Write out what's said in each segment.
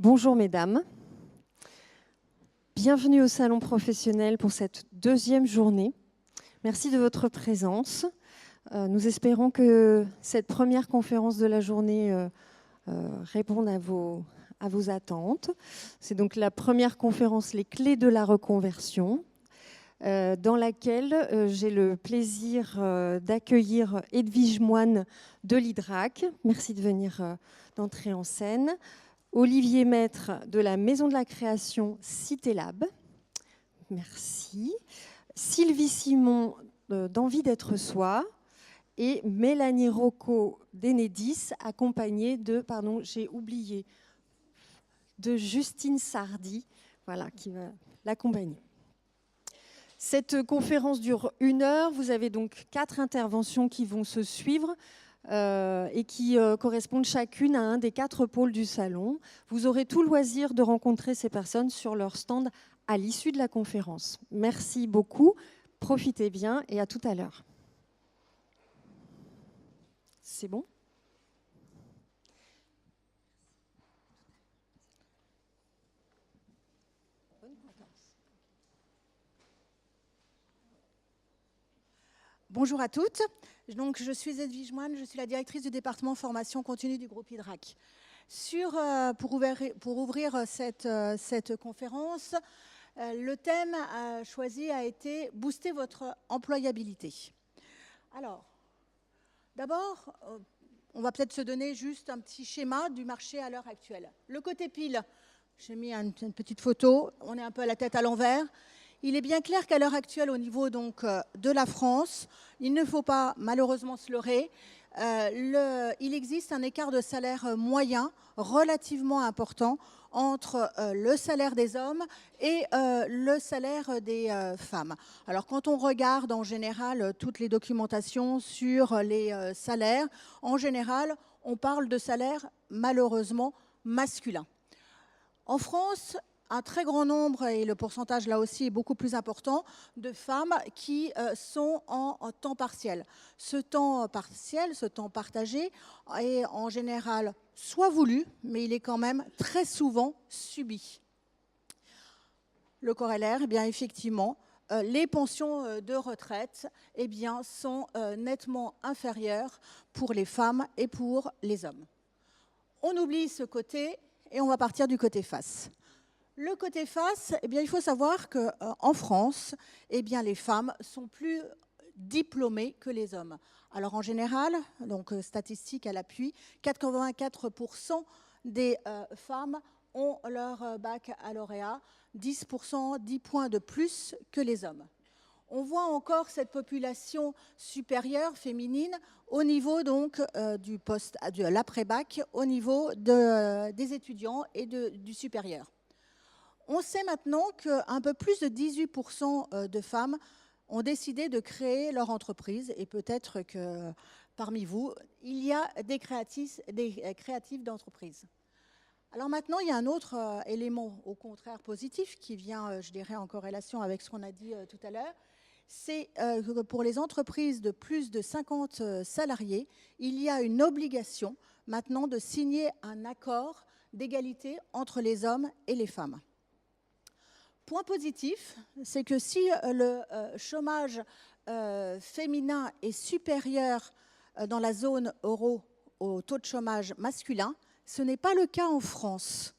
Bonjour mesdames, bienvenue au Salon professionnel pour cette deuxième journée. Merci de votre présence. Nous espérons que cette première conférence de la journée réponde à vos attentes. C'est donc la première conférence, les clés de la reconversion, dans laquelle j'ai le plaisir d'accueillir Edwige Moine de l'IDRAC. Merci de venir d'entrer en scène. Olivier Maître de la Maison de la Création CitéLab. Merci. Sylvie Simon d'Envie d'être soi et Mélanie Rocco d'Enedis, accompagnée de, j'ai oublié, de Justine Sardy, voilà, qui va l'accompagner. Cette conférence dure 1 heure. Vous avez donc 4 interventions qui vont se suivre. Et qui correspondent chacune à un des 4 pôles du salon. Vous aurez tout loisir de rencontrer ces personnes sur leur stand à l'issue de la conférence. Merci beaucoup, profitez bien et à tout à l'heure. C'est bon ? Bonjour à toutes. Donc, je suis Edwige Moine, je suis la directrice du département formation continue du groupe IDRAC. Pour ouvrir cette conférence, le thème choisi a été « Booster votre employabilité ». Alors, d'abord, on va peut-être se donner juste un petit schéma du marché à l'heure actuelle. Le côté pile, j'ai mis une petite photo, on est un peu à la tête à l'envers. Il est bien clair qu'à l'heure actuelle, au niveau donc, de la France, il ne faut pas malheureusement se leurrer. Il existe un écart de salaire moyen relativement important entre le salaire des hommes et le salaire des femmes. Alors quand on regarde en général toutes les documentations sur les salaires, en général, on parle de salaire malheureusement masculin. En France, un très grand nombre, et le pourcentage là aussi est beaucoup plus important, de femmes qui sont en temps partiel. Ce temps partiel, ce temps partagé, est en général soit voulu, mais il est quand même très souvent subi. Le corollaire, eh bien, effectivement, les pensions de retraite eh bien, sont nettement inférieures pour les femmes et pour les hommes. On oublie ce côté et on va partir du côté face. Le côté face, eh bien, il faut savoir qu'en France, eh bien, les femmes sont plus diplômées que les hommes. Alors en général, donc statistiques à l'appui, 84% des femmes ont leur baccalauréat, 10%, 10 points de plus que les hommes. On voit encore cette population supérieure féminine au niveau donc de l'après-bac, au niveau des étudiants et du supérieur. On sait maintenant qu'un peu plus de 18% de femmes ont décidé de créer leur entreprise et peut-être que parmi vous, il y a des créatifs d'entreprise. Alors maintenant, il y a un autre élément au contraire positif qui vient, je dirais, en corrélation avec ce qu'on a dit tout à l'heure. C'est que pour les entreprises de plus de 50 salariés, il y a une obligation maintenant de signer un accord d'égalité entre les hommes et les femmes. Point positif, c'est que si le chômage féminin est supérieur dans la zone euro au taux de chômage masculin, ce n'est pas le cas en France.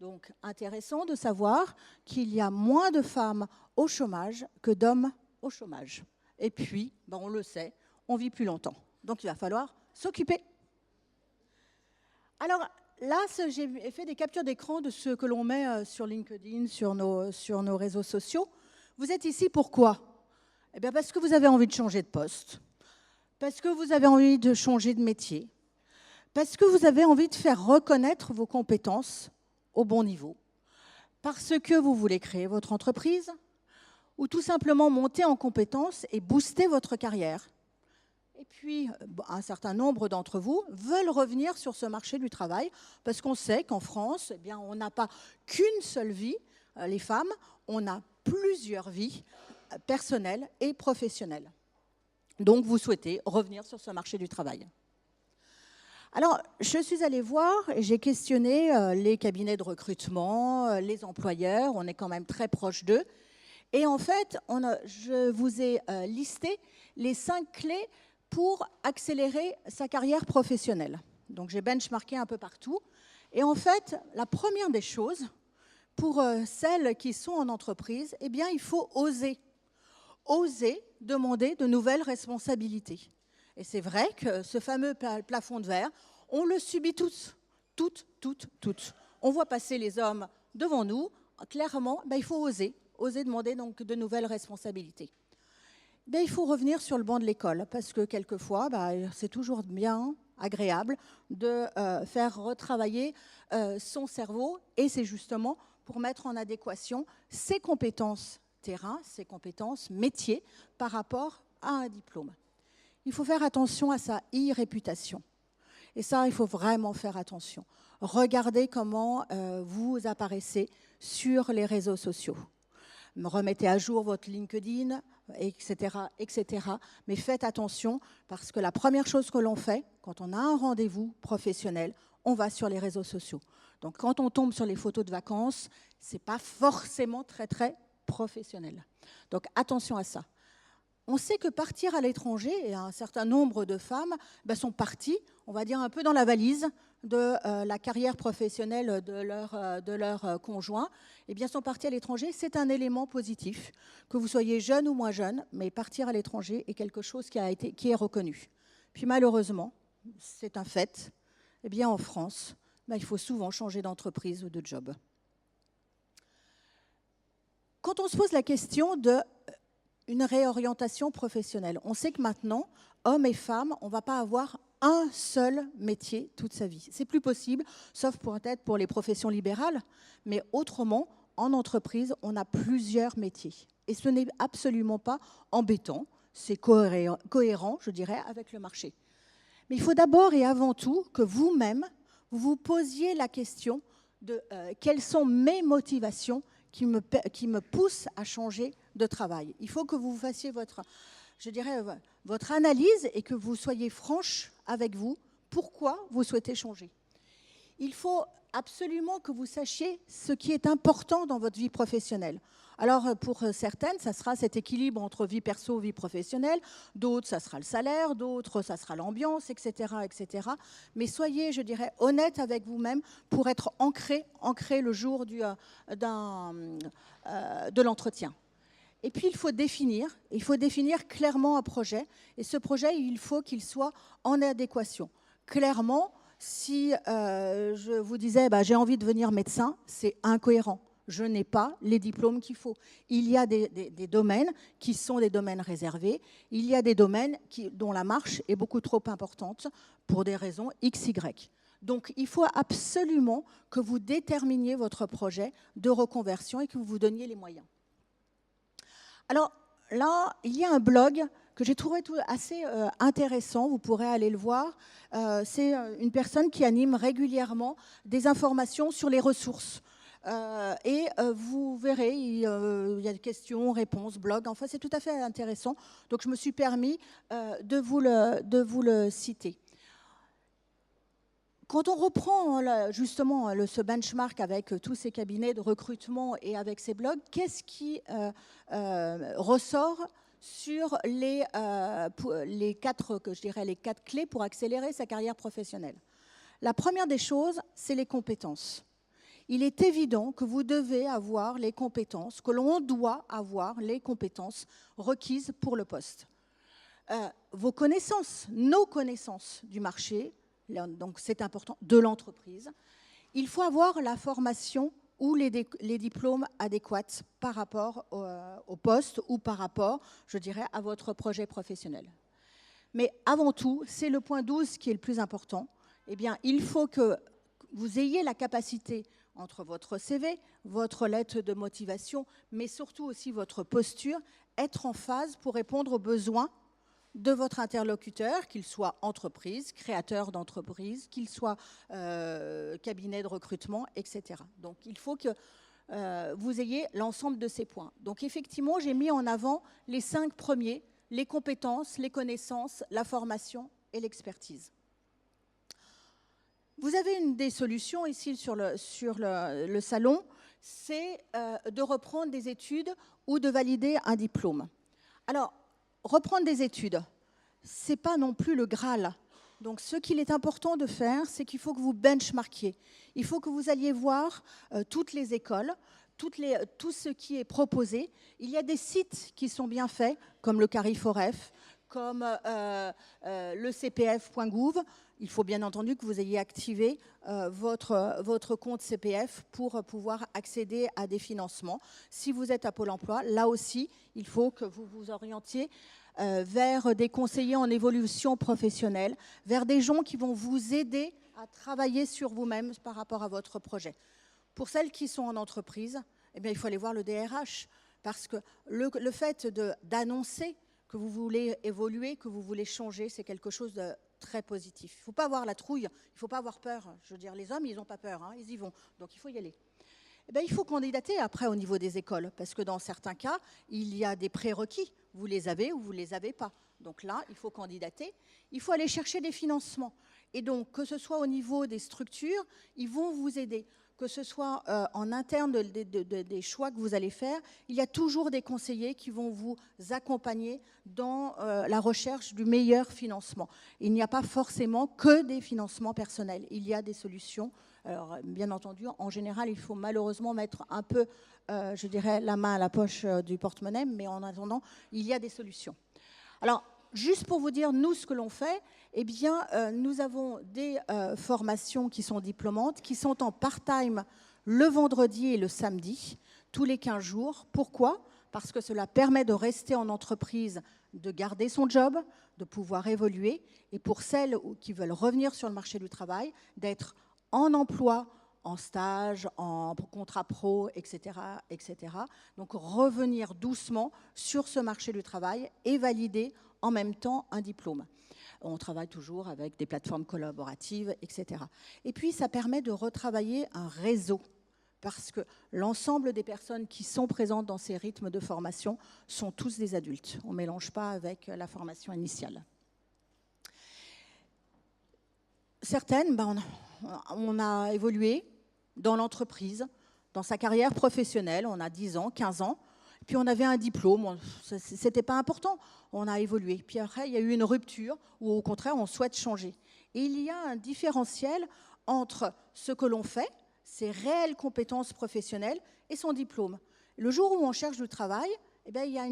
Donc, intéressant de savoir qu'il y a moins de femmes au chômage que d'hommes au chômage. Et puis, on le sait, on vit plus longtemps. Donc, il va falloir s'occuper. Alors, là, j'ai fait des captures d'écran de ce que l'on met sur LinkedIn, sur nos réseaux sociaux. Vous êtes ici pourquoi ? Eh bien, parce que vous avez envie de changer de poste, parce que vous avez envie de changer de métier, parce que vous avez envie de faire reconnaître vos compétences au bon niveau, parce que vous voulez créer votre entreprise, ou tout simplement monter en compétences et booster votre carrière. Et puis, un certain nombre d'entre vous veulent revenir sur ce marché du travail parce qu'on sait qu'en France, eh bien, on n'a pas qu'une seule vie, les femmes, on a plusieurs vies personnelles et professionnelles. Donc, vous souhaitez revenir sur ce marché du travail. Alors, je suis allée voir et j'ai questionné les cabinets de recrutement, les employeurs, on est quand même très proche d'eux. Et en fait, je vous ai listé les 5 clés pour accélérer sa carrière professionnelle. Donc, j'ai benchmarké un peu partout. Et en fait, la première des choses, pour celles qui sont en entreprise, eh bien, il faut oser. Oser demander de nouvelles responsabilités. Et c'est vrai que ce fameux plafond de verre, on le subit tous, toutes. On voit passer les hommes devant nous. Clairement, il faut oser demander donc de nouvelles responsabilités. Il faut revenir sur le banc de l'école, parce que quelquefois, c'est toujours bien agréable de faire retravailler son cerveau, et c'est justement pour mettre en adéquation ses compétences terrain, ses compétences métiers par rapport à un diplôme. Il faut faire attention à sa e-réputation. Et ça, il faut vraiment faire attention. Regardez comment vous apparaissez sur les réseaux sociaux. Remettez à jour votre LinkedIn, etc. Mais faites attention, parce que la première chose que l'on fait, quand on a un rendez-vous professionnel, on va sur les réseaux sociaux. Donc quand on tombe sur les photos de vacances, ce n'est pas forcément très professionnel. Donc attention à ça. On sait que partir à l'étranger, et un certain nombre de femmes sont parties, on va dire un peu dans la valise de la carrière professionnelle de leur conjoint, et bien sont parties à l'étranger. C'est un élément positif, que vous soyez jeune ou moins jeune, mais partir à l'étranger est quelque chose qui est reconnu. Puis malheureusement, c'est un fait, eh bien en France, il faut souvent changer d'entreprise ou de job. Quand on se pose la question d'une réorientation professionnelle, on sait que maintenant, hommes et femmes, on ne va pas avoir un seul métier toute sa vie. C'est plus possible, sauf peut-être pour les professions libérales, mais autrement, en entreprise, on a plusieurs métiers. Et ce n'est absolument pas embêtant, c'est cohérent, je dirais, avec le marché. Mais il faut d'abord et avant tout que vous-même, vous vous posiez la question de quelles sont mes motivations qui me poussent à changer de travail. Il faut que vous fassiez votre analyse et que vous soyez franche avec vous. Pourquoi vous souhaitez changer? Il faut absolument que vous sachiez ce qui est important dans votre vie professionnelle. Alors, pour certaines, ça sera cet équilibre entre vie perso et vie professionnelle. D'autres, ça sera le salaire. D'autres, ça sera l'ambiance, etc., etc. Mais soyez, je dirais, honnête avec vous-même pour être ancré le jour de l'entretien. Et puis, il faut définir clairement un projet. Et ce projet, il faut qu'il soit en adéquation. Clairement, si je vous disais j'ai envie de devenir médecin, c'est incohérent. Je n'ai pas les diplômes qu'il faut. Il y a des domaines qui sont des domaines réservés. Il y a des domaines dont la marche est beaucoup trop importante pour des raisons XY. Donc, il faut absolument que vous déterminiez votre projet de reconversion et que vous vous donniez les moyens. Alors là, il y a un blog que j'ai trouvé assez intéressant, vous pourrez aller le voir. C'est une personne qui anime régulièrement des informations sur les ressources. Vous verrez, il y a des questions, réponses, blogs, enfin c'est tout à fait intéressant. Donc je me suis permis de vous le citer. Quand on reprend justement ce benchmark avec tous ces cabinets de recrutement et avec ces blogs, qu'est-ce qui ressort sur les 4 clés pour accélérer sa carrière professionnelle? La première des choses, c'est les compétences. Il est évident que vous devez avoir les compétences, que l'on doit avoir les compétences requises pour le poste. Vos connaissances, nos connaissances du marché, donc c'est important, de l'entreprise. Il faut avoir la formation ou les diplômes adéquats par rapport au poste ou par rapport, je dirais, à votre projet professionnel. Mais avant tout, c'est le point 12 qui est le plus important. Eh bien, il faut que vous ayez la capacité entre votre CV, votre lettre de motivation, mais surtout aussi votre posture, être en phase pour répondre aux besoins de votre interlocuteur, qu'il soit entreprise, créateur d'entreprise, qu'il soit cabinet de recrutement, etc. Donc, il faut que vous ayez l'ensemble de ces points. Donc, effectivement, j'ai mis en avant les 5 premiers, les compétences, les connaissances, la formation et l'expertise. Vous avez une des solutions ici sur le salon, c'est de reprendre des études ou de valider un diplôme. Alors, reprendre des études, ce n'est pas non plus le Graal. Donc, ce qu'il est important de faire, c'est qu'il faut que vous benchmarkiez. Il faut que vous alliez voir toutes les écoles, tout ce qui est proposé. Il y a des sites qui sont bien faits, comme le Cariforef, comme le cpf.gouv. Il faut bien entendu que vous ayez activé votre compte CPF pour pouvoir accéder à des financements. Si vous êtes à Pôle emploi, là aussi, il faut que vous vous orientiez vers des conseillers en évolution professionnelle, vers des gens qui vont vous aider à travailler sur vous-même par rapport à votre projet. Pour celles qui sont en entreprise, eh bien, il faut aller voir le DRH, parce que le fait d'annoncer que vous voulez évoluer, que vous voulez changer, c'est quelque chose de très positif. Il ne faut pas avoir la trouille, il ne faut pas avoir peur. Je veux dire, les hommes, ils n'ont pas peur, hein, ils y vont. Donc, il faut y aller. Eh bien, il faut candidater après au niveau des écoles, parce que dans certains cas, il y a des prérequis. Vous les avez ou vous ne les avez pas. Donc là, il faut candidater. Il faut aller chercher des financements. Et donc, que ce soit au niveau des structures, ils vont vous aider. Que ce soit en interne des choix que vous allez faire, il y a toujours des conseillers qui vont vous accompagner dans la recherche du meilleur financement. Il n'y a pas forcément que des financements personnels. Il y a des solutions. Alors, bien entendu, en général, il faut malheureusement mettre un peu, je dirais, la main à la poche du porte-monnaie, mais en attendant, il y a des solutions. Alors, juste pour vous dire, nous, ce que l'on fait, eh bien, nous avons des formations qui sont diplômantes, qui sont en part-time le vendredi et le samedi, tous les 15 jours. Pourquoi ? Parce que cela permet de rester en entreprise, de garder son job, de pouvoir évoluer, et pour celles qui veulent revenir sur le marché du travail, d'être en emploi, en stage, en contrat pro, etc., etc. Donc, revenir doucement sur ce marché du travail et valider en même temps un diplôme. On travaille toujours avec des plateformes collaboratives, etc. Et puis, ça permet de retravailler un réseau, parce que l'ensemble des personnes qui sont présentes dans ces rythmes de formation sont tous des adultes. On ne mélange pas avec la formation initiale. Certaines, on a évolué dans l'entreprise, dans sa carrière professionnelle, on a 10 ans, 15 ans, puis on avait un diplôme, ce n'était pas important, on a évolué. Puis après, il y a eu une rupture, où au contraire, on souhaite changer. Et il y a un différentiel entre ce que l'on fait, ses réelles compétences professionnelles, et son diplôme. Le jour où on cherche du travail, eh bien, il y a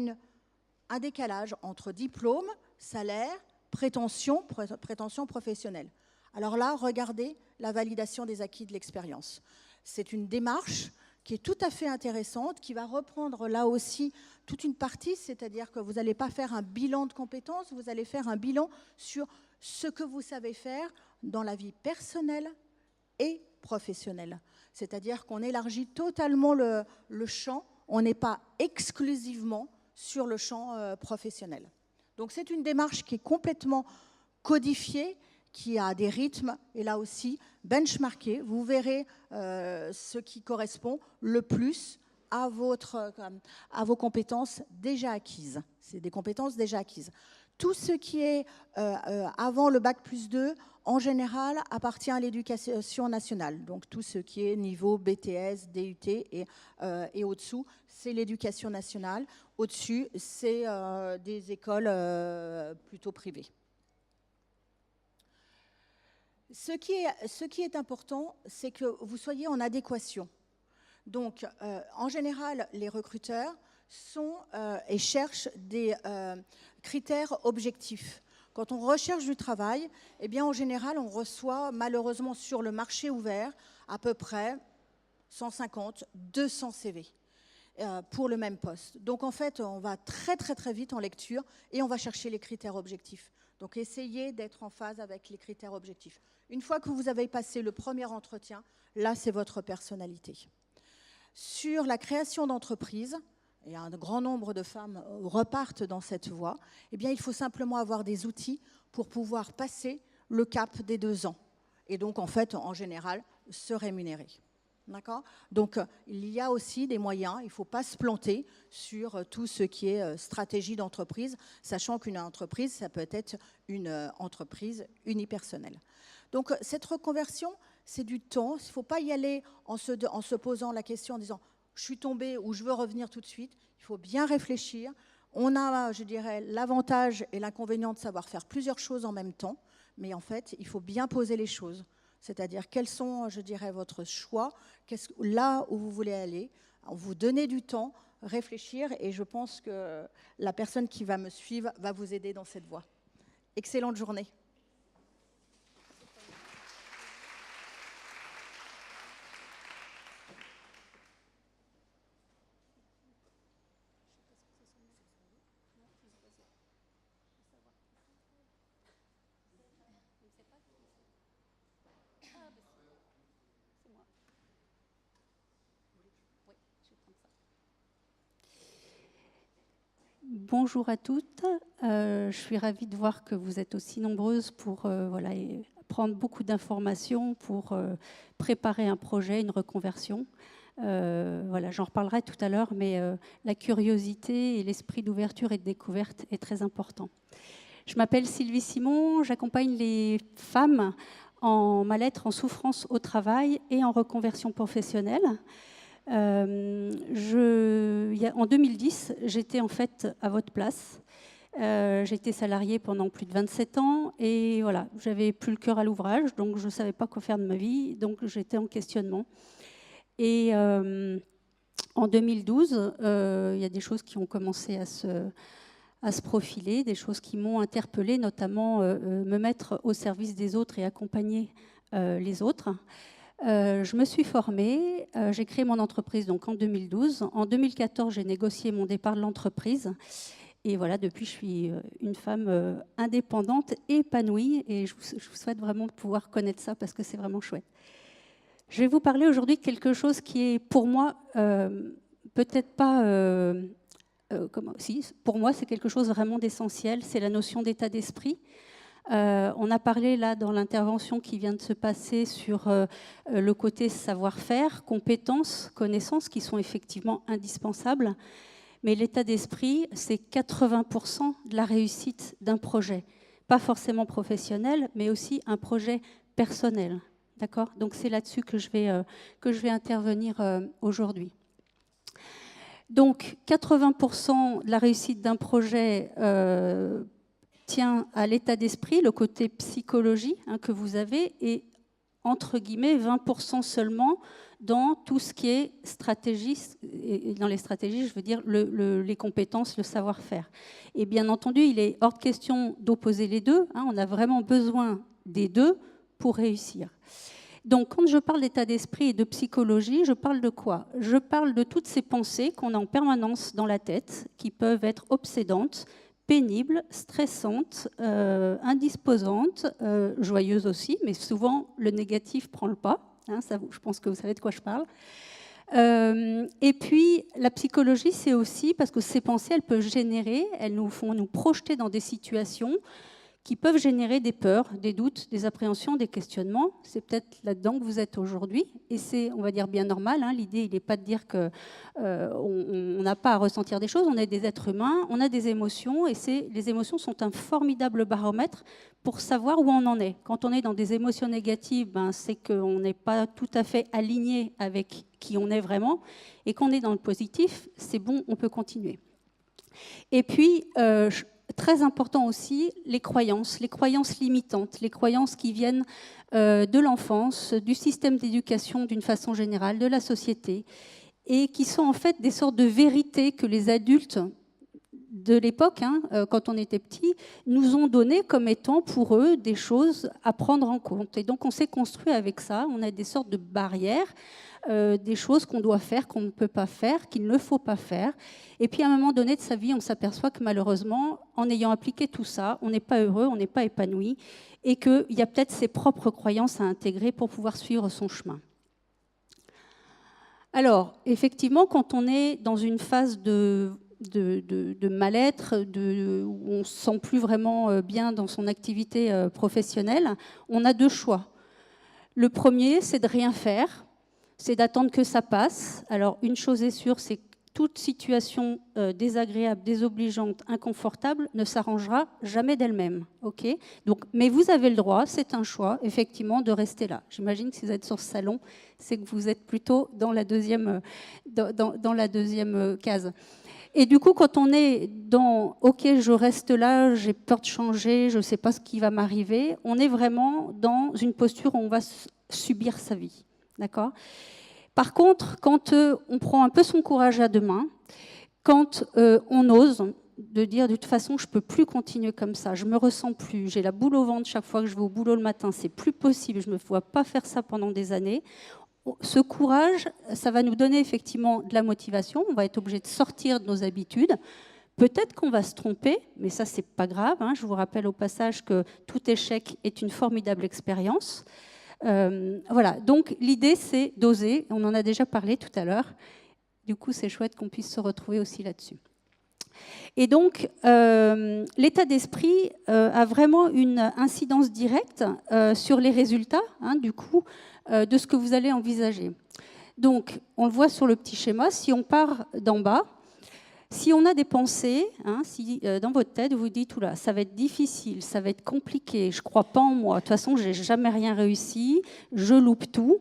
un décalage entre diplôme, salaire, prétention professionnelle. Alors là, regardez la validation des acquis de l'expérience. C'est une démarche qui est tout à fait intéressante, qui va reprendre là aussi toute une partie, c'est-à-dire que vous n'allez pas faire un bilan de compétences, vous allez faire un bilan sur ce que vous savez faire dans la vie personnelle et professionnelle. C'est-à-dire qu'on élargit totalement le champ, on n'est pas exclusivement sur le champ professionnel. Donc c'est une démarche qui est complètement codifiée, qui a des rythmes, et là aussi, benchmarké, vous verrez ce qui correspond le plus à vos compétences déjà acquises. C'est des compétences déjà acquises. Tout ce qui est avant le Bac+2, en général, appartient à l'éducation nationale. Donc tout ce qui est niveau BTS, DUT et au-dessous, c'est l'éducation nationale. Au-dessus, c'est des écoles plutôt privées. Ce qui est important, c'est que vous soyez en adéquation. Donc, en général, les recruteurs et cherchent des critères objectifs. Quand on recherche du travail, eh bien, en général, on reçoit malheureusement sur le marché ouvert à peu près 150, 200 CV pour le même poste. Donc, en fait, on va très, très, très vite en lecture et on va chercher les critères objectifs. Donc, essayez d'être en phase avec les critères objectifs. Une fois que vous avez passé le premier entretien, là, c'est votre personnalité. Sur la création d'entreprise, et un grand nombre de femmes repartent dans cette voie, eh bien, il faut simplement avoir des outils pour pouvoir passer le cap des 2 ans. Et donc, en fait, en général, se rémunérer. D'accord ? Donc, il y a aussi des moyens, il ne faut pas se planter sur tout ce qui est stratégie d'entreprise, sachant qu'une entreprise, ça peut être une entreprise unipersonnelle. Donc cette reconversion, c'est du temps. Il ne faut pas y aller en se posant la question en disant « je suis tombée » ou « je veux revenir tout de suite ». Il faut bien réfléchir. On a, je dirais, l'avantage et l'inconvénient de savoir faire plusieurs choses en même temps, mais en fait, il faut bien poser les choses. C'est-à-dire, quels sont, je dirais, votre choix, là où vous voulez aller, vous donner du temps, réfléchir, et je pense que la personne qui va me suivre va vous aider dans cette voie. Excellente journée. Bonjour à toutes. Je suis ravie de voir que vous êtes aussi nombreuses pour voilà, prendre beaucoup d'informations pour préparer un projet, une reconversion. Voilà, j'en reparlerai tout à l'heure, mais la curiosité et l'esprit d'ouverture et de découverte est très important. Je m'appelle Sylvie Simon, j'accompagne les femmes en mal-être, en souffrance au travail et en reconversion professionnelle. En 2010, j'étais en fait à votre place. J'étais salariée pendant plus de 27 ans et voilà, j'avais plus le cœur à l'ouvrage, donc je ne savais pas quoi faire de ma vie, donc j'étais en questionnement. Et en 2012, il y a des choses qui ont commencé à se profiler, des choses qui m'ont interpellée, notamment me mettre au service des autres et accompagner les autres. Je me suis formée, j'ai créé mon entreprise donc en 2012. En 2014, j'ai négocié mon départ de l'entreprise. Et voilà, depuis, je suis une femme indépendante, épanouie. Et je vous souhaite vraiment de pouvoir connaître ça parce que c'est vraiment chouette. Je vais vous parler aujourd'hui de quelque chose qui est pour moi, peut-être pas... si, pour moi, c'est quelque chose vraiment d'essentiel. C'est la notion d'état d'esprit. On a parlé là dans l'intervention qui vient de se passer sur le côté savoir-faire, compétences, connaissances qui sont effectivement indispensables. Mais l'état d'esprit, c'est 80% de la réussite d'un projet. Pas forcément professionnel, mais aussi un projet personnel. D'accord ? Donc c'est là-dessus que je vais intervenir aujourd'hui. Donc 80% de la réussite d'un projet tient à l'état d'esprit, le côté psychologie que vous avez, et entre guillemets 20% seulement dans tout ce qui est stratégie, et dans les stratégies, je veux dire les compétences, le savoir-faire. Et bien entendu, il est hors de question d'opposer les deux, on a vraiment besoin des deux pour réussir. Donc quand je parle d'état d'esprit et de psychologie, je parle de quoi ? Je parle de toutes ces pensées qu'on a en permanence dans la tête, qui peuvent être obsédantes, pénible, stressante, indisposante, joyeuse aussi, mais souvent le négatif prend le pas. Je pense que vous savez de quoi je parle. Et puis la psychologie, c'est aussi parce que ces pensées, elles peuvent générer, elles nous font nous projeter dans des situations qui peuvent générer des peurs, des doutes, des appréhensions, des questionnements. C'est peut-être là-dedans que vous êtes aujourd'hui. Et c'est, on va dire, bien normal. L'idée, il n'est pas de dire qu'on n'a pas à ressentir des choses. On est des êtres humains, on a des émotions. Et les émotions sont un formidable baromètre pour savoir où on en est. Quand on est dans des émotions négatives, c'est qu'on n'est pas tout à fait aligné avec qui on est vraiment. Et qu'on est dans le positif, c'est bon, on peut continuer. Et puis... très important aussi, les croyances limitantes, les croyances qui viennent de l'enfance, du système d'éducation d'une façon générale, de la société, et qui sont en fait des sortes de vérités que les adultes de l'époque, quand on était petit, nous ont donné comme étant pour eux des choses à prendre en compte. Et donc on s'est construit avec ça, on a des sortes de barrières, des choses qu'on doit faire, qu'on ne peut pas faire, qu'il ne faut pas faire. Et puis à un moment donné de sa vie, on s'aperçoit que malheureusement, en ayant appliqué tout ça, on n'est pas heureux, on n'est pas épanoui, et qu'il y a peut-être ses propres croyances à intégrer pour pouvoir suivre son chemin. Alors, effectivement, quand on est dans une phase de mal-être, où on ne se sent plus vraiment bien dans son activité professionnelle, on a deux choix. Le premier, c'est de rien faire, c'est d'attendre que ça passe. Alors, une chose est sûre, c'est que toute situation désagréable, désobligeante, inconfortable ne s'arrangera jamais d'elle-même. Okay, donc, mais vous avez le droit, c'est un choix, effectivement, de rester là. J'imagine que si vous êtes sur ce salon, c'est que vous êtes plutôt dans la deuxième, dans la deuxième case. Et du coup, quand on est dans « ok, je reste là, j'ai peur de changer, je ne sais pas ce qui va m'arriver », on est vraiment dans une posture où on va subir sa vie. D'accord ? Par contre, quand on prend un peu son courage à deux mains, quand on ose de dire de toute façon, je ne peux plus continuer comme ça, je ne me ressens plus, j'ai la boule au ventre chaque fois que je vais au boulot le matin, c'est plus possible, je ne me vois pas faire ça pendant des années. Ce courage, ça va nous donner effectivement de la motivation, on va être obligé de sortir de nos habitudes. Peut-être qu'on va se tromper, mais ça, c'est pas grave. Hein. Je vous rappelle au passage que tout échec est une formidable expérience. Voilà, donc l'idée, c'est d'oser. On en a déjà parlé tout à l'heure. Du coup, c'est chouette qu'on puisse se retrouver aussi là-dessus. Et donc, l'état d'esprit a vraiment une incidence directe sur les résultats, hein, du coup, de ce que vous allez envisager. Donc, on le voit sur le petit schéma, si on part d'en bas, si on a des pensées, hein, si dans votre tête vous dites oula, ça va être difficile, ça va être compliqué, je ne crois pas en moi, de toute façon, je n'ai jamais rien réussi, je loupe tout,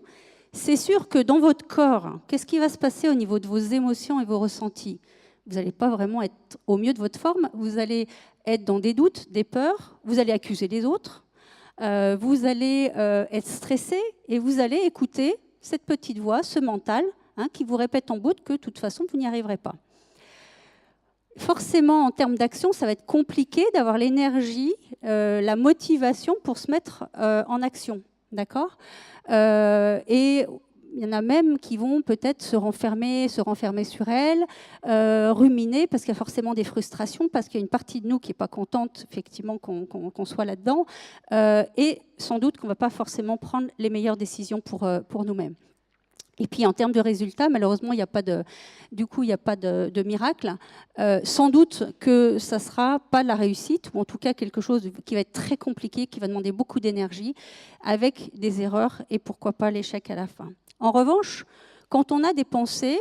c'est sûr que dans votre corps, qu'est-ce qui va se passer au niveau de vos émotions et vos ressentis ? Vous n'allez pas vraiment être au mieux de votre forme, vous allez être dans des doutes, des peurs, vous allez accuser les autres, vous allez être stressé et vous allez écouter cette petite voix, ce mental, hein, qui vous répète en boucle que de toute façon, vous n'y arriverez pas. Forcément, en termes d'action, ça va être compliqué d'avoir l'énergie, la motivation pour se mettre en action. D'accord ? Et il y en a même qui vont peut-être se renfermer sur elles, ruminer, parce qu'il y a forcément des frustrations, parce qu'il y a une partie de nous qui n'est pas contente, effectivement, qu'on soit là-dedans, et sans doute qu'on ne va pas forcément prendre les meilleures décisions pour nous-mêmes. Et puis en termes de résultats, malheureusement, il n'y a pas de miracle. Sans doute que ça ne sera pas la réussite, ou en tout cas quelque chose qui va être très compliqué, qui va demander beaucoup d'énergie, avec des erreurs et pourquoi pas l'échec à la fin. En revanche, quand on a des pensées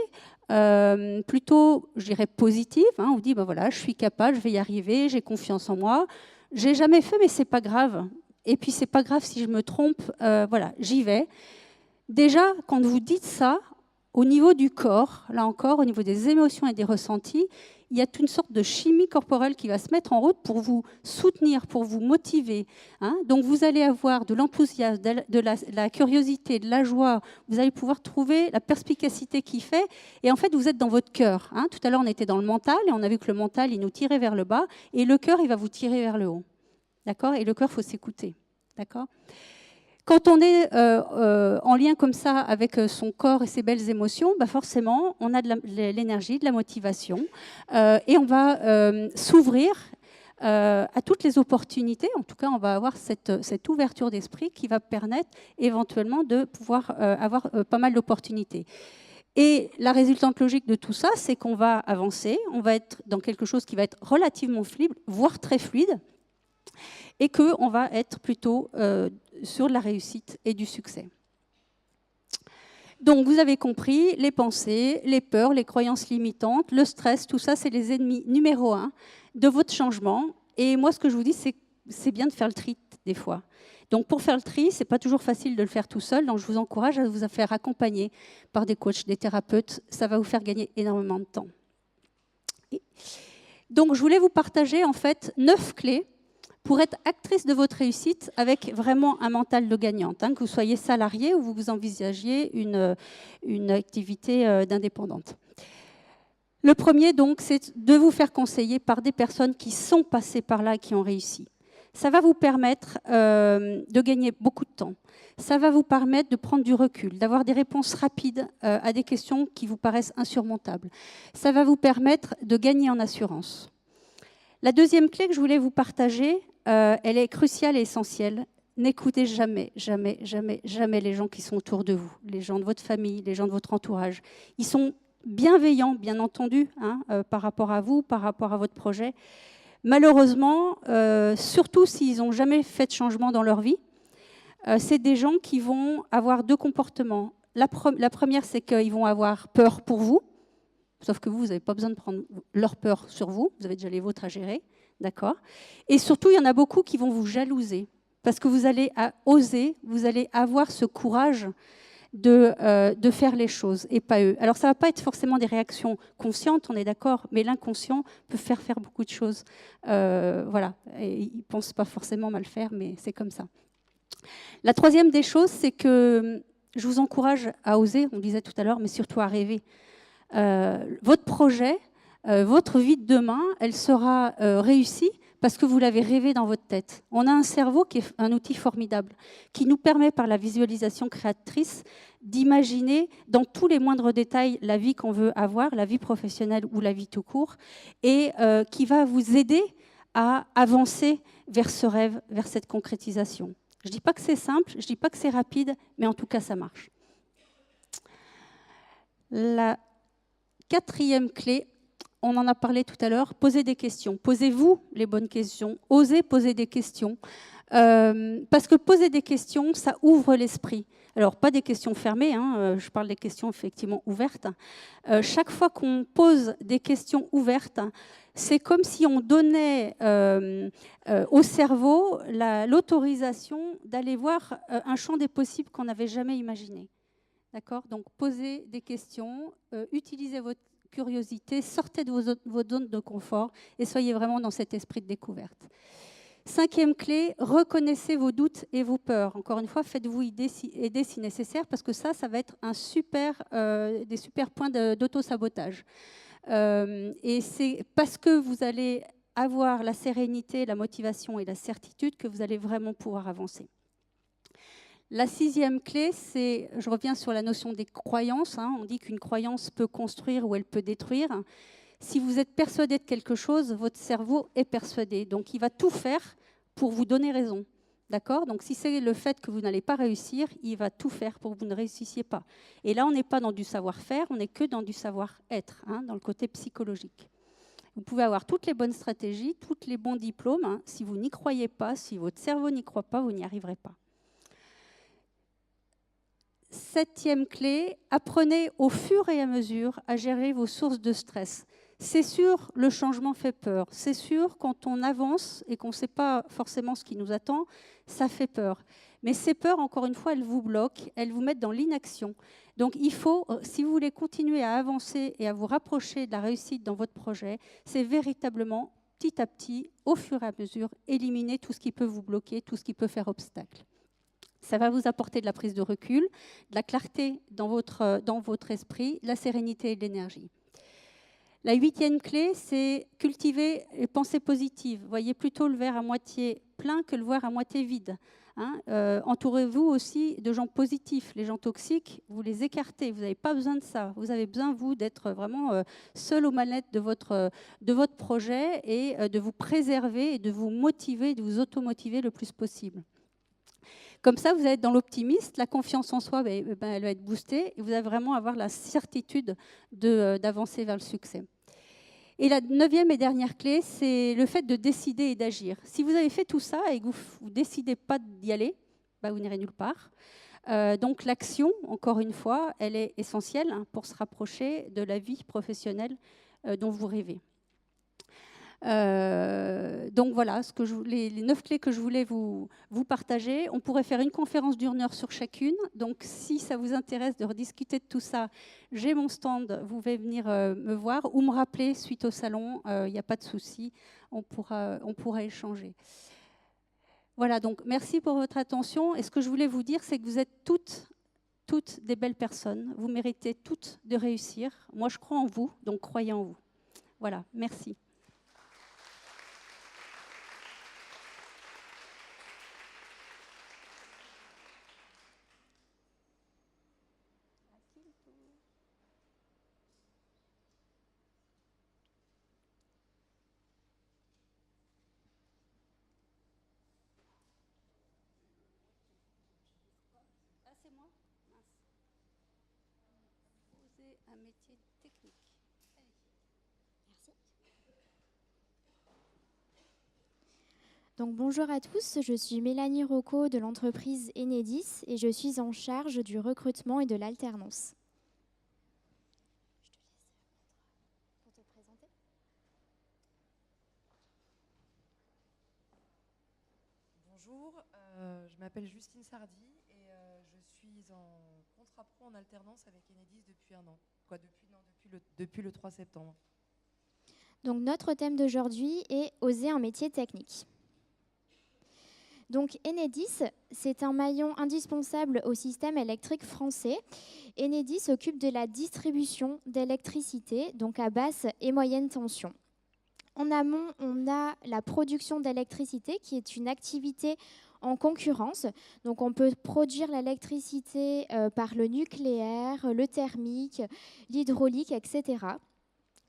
plutôt, je dirais, positives, hein, on dit, ben voilà, je suis capable, je vais y arriver, j'ai confiance en moi, j'ai jamais fait, mais c'est pas grave. Et puis c'est pas grave si je me trompe, voilà, j'y vais. Déjà, quand vous dites ça, au niveau du corps, là encore, au niveau des émotions et des ressentis, il y a une sorte de chimie corporelle qui va se mettre en route pour vous soutenir, pour vous motiver. Hein. Donc vous allez avoir de l'enthousiasme, de la curiosité, de la joie, vous allez pouvoir trouver la perspicacité qui fait, et en fait vous êtes dans votre cœur. Hein. Tout à l'heure on était dans le mental, et on a vu que le mental il nous tirait vers le bas, et le cœur il va vous tirer vers le haut. D'accord ? Et le cœur, il faut s'écouter. D'accord ? Quand on est en lien comme ça avec son corps et ses belles émotions, bah forcément, on a de l'énergie, de la motivation, et on va s'ouvrir à toutes les opportunités. En tout cas, on va avoir cette ouverture d'esprit qui va permettre éventuellement de pouvoir avoir pas mal d'opportunités. Et la résultante logique de tout ça, c'est qu'on va avancer, on va être dans quelque chose qui va être relativement fluide, voire très fluide, et qu'on va être plutôt sur de la réussite et du succès. Donc, vous avez compris, les pensées, les peurs, les croyances limitantes, le stress, tout ça, c'est les ennemis numéro 1 de votre changement. Et moi, ce que je vous dis, c'est bien de faire le tri des fois. Donc, pour faire le tri, ce n'est pas toujours facile de le faire tout seul. Donc, je vous encourage à vous faire accompagner par des coachs, des thérapeutes. Ça va vous faire gagner énormément de temps. Donc, je voulais vous partager, en fait, 9 clés pour être actrice de votre réussite avec vraiment un mental de gagnante, hein, que vous soyez salarié ou vous envisagiez une activité d'indépendante. Le premier, donc, c'est de vous faire conseiller par des personnes qui sont passées par là et qui ont réussi. Ça va vous permettre de gagner beaucoup de temps. Ça va vous permettre de prendre du recul, d'avoir des réponses rapides à des questions qui vous paraissent insurmontables. Ça va vous permettre de gagner en assurance. La deuxième clé que je voulais vous partager, elle est cruciale et essentielle. N'écoutez jamais, jamais, jamais, jamais les gens qui sont autour de vous, les gens de votre famille, les gens de votre entourage. Ils sont bienveillants, bien entendu, hein, par rapport à vous, par rapport à votre projet. Malheureusement, surtout s'ils n'ont jamais fait de changement dans leur vie, c'est des gens qui vont avoir deux comportements. La première, c'est qu'ils vont avoir peur pour vous. sauf que vous n'avez pas besoin de prendre leur peur sur vous, vous avez déjà les vôtres à gérer, d'accord? Et surtout, il y en a beaucoup qui vont vous jalouser, parce que vous allez oser, vous allez avoir ce courage de faire les choses, et pas eux. Alors, ça ne va pas être forcément des réactions conscientes, on est d'accord, mais l'inconscient peut faire beaucoup de choses. Voilà, et ils ne pensent pas forcément mal faire, mais c'est comme ça. La troisième des choses, c'est que je vous encourage à oser, on disait tout à l'heure, mais surtout à rêver. Votre projet, votre vie de demain, elle sera réussie parce que vous l'avez rêvé dans votre tête. On a un cerveau qui est un outil formidable, qui nous permet, par la visualisation créatrice, d'imaginer dans tous les moindres détails la vie qu'on veut avoir, la vie professionnelle ou la vie tout court, et qui va vous aider à avancer vers ce rêve, vers cette concrétisation. Je ne dis pas que c'est simple, je ne dis pas que c'est rapide, mais en tout cas, ça marche. La quatrième clé, on en a parlé tout à l'heure, posez des questions. Posez-vous les bonnes questions. Osez poser des questions. Parce que poser des questions, ça ouvre l'esprit. Alors, pas des questions fermées, hein, je parle des questions effectivement ouvertes. Chaque fois qu'on pose des questions ouvertes, c'est comme si on donnait au cerveau l'autorisation d'aller voir un champ des possibles qu'on n'avait jamais imaginé. D'accord ? Donc, posez des questions, utilisez votre curiosité, sortez de vos zones de confort et soyez vraiment dans cet esprit de découverte. Cinquième clé, reconnaissez vos doutes et vos peurs. Encore une fois, faites-vous aider si nécessaire, parce que ça va être des super points d'auto-sabotage. Et c'est parce que vous allez avoir la sérénité, la motivation et la certitude que vous allez vraiment pouvoir avancer. La sixième clé, c'est, je reviens sur la notion des croyances. On dit qu'une croyance peut construire ou elle peut détruire. Si vous êtes persuadé de quelque chose, votre cerveau est persuadé. Donc, il va tout faire pour vous donner raison. D'accord ? Donc, si c'est le fait que vous n'allez pas réussir, il va tout faire pour que vous ne réussissiez pas. Et là, on n'est pas dans du savoir-faire, on n'est que dans du savoir-être, dans le côté psychologique. Vous pouvez avoir toutes les bonnes stratégies, tous les bons diplômes. Si vous n'y croyez pas, si votre cerveau n'y croit pas, vous n'y arriverez pas. Septième clé, apprenez au fur et à mesure à gérer vos sources de stress. C'est sûr, le changement fait peur. C'est sûr, quand on avance et qu'on ne sait pas forcément ce qui nous attend, ça fait peur. Mais ces peurs, encore une fois, elles vous bloquent, elles vous mettent dans l'inaction. Donc il faut, si vous voulez continuer à avancer et à vous rapprocher de la réussite dans votre projet, c'est véritablement, petit à petit, au fur et à mesure, éliminer tout ce qui peut vous bloquer, tout ce qui peut faire obstacle. Ça va vous apporter de la prise de recul, de la clarté dans votre esprit, la sérénité et l'énergie. La huitième clé, c'est cultiver les pensées positives. Voyez plutôt le verre à moitié plein que le verre à moitié vide. Entourez-vous aussi de gens positifs. Les gens toxiques, vous les écartez. Vous n'avez pas besoin de ça. Vous avez besoin, vous, d'être vraiment seul aux manettes de votre projet et de vous préserver et de vous motiver, de vous automotiver le plus possible. Comme ça, vous allez être dans l'optimiste, la confiance en soi, elle va être boostée et vous allez vraiment avoir la certitude d'avancer vers le succès. Et la neuvième et dernière clé, c'est le fait de décider et d'agir. Si vous avez fait tout ça et que vous ne décidez pas d'y aller, vous n'irez nulle part. Donc l'action, encore une fois, elle est essentielle pour se rapprocher de la vie professionnelle dont vous rêvez. Donc voilà, les 9 clés que je voulais vous partager. On pourrait faire une conférence d'1 heure sur chacune. Donc si ça vous intéresse de rediscuter de tout ça, j'ai mon stand, vous pouvez venir me voir ou me rappeler suite au salon, il n'y a pas de souci, on pourra échanger. Voilà, donc merci pour votre attention. Et ce que je voulais vous dire, c'est que vous êtes toutes des belles personnes. Vous méritez toutes de réussir. Moi, je crois en vous, donc croyez en vous. Voilà, merci. C'est moi ? Mince. Poser un métier technique. Merci. Donc bonjour à tous, je suis Mélanie Rocco de l'entreprise Enedis et je suis en charge du recrutement et de l'alternance. Bonjour, je m'appelle Justine Sardy et je suis en contrat pro en alternance avec Enedis depuis un an. Depuis le 3 septembre. Donc notre thème d'aujourd'hui est oser un métier technique. Donc Enedis, c'est un maillon indispensable au système électrique français. Enedis s'occupe de la distribution d'électricité, donc à basse et moyenne tension. En amont, on a la production d'électricité qui est une activité en concurrence. Donc on peut produire l'électricité par le nucléaire, le thermique, l'hydraulique, etc.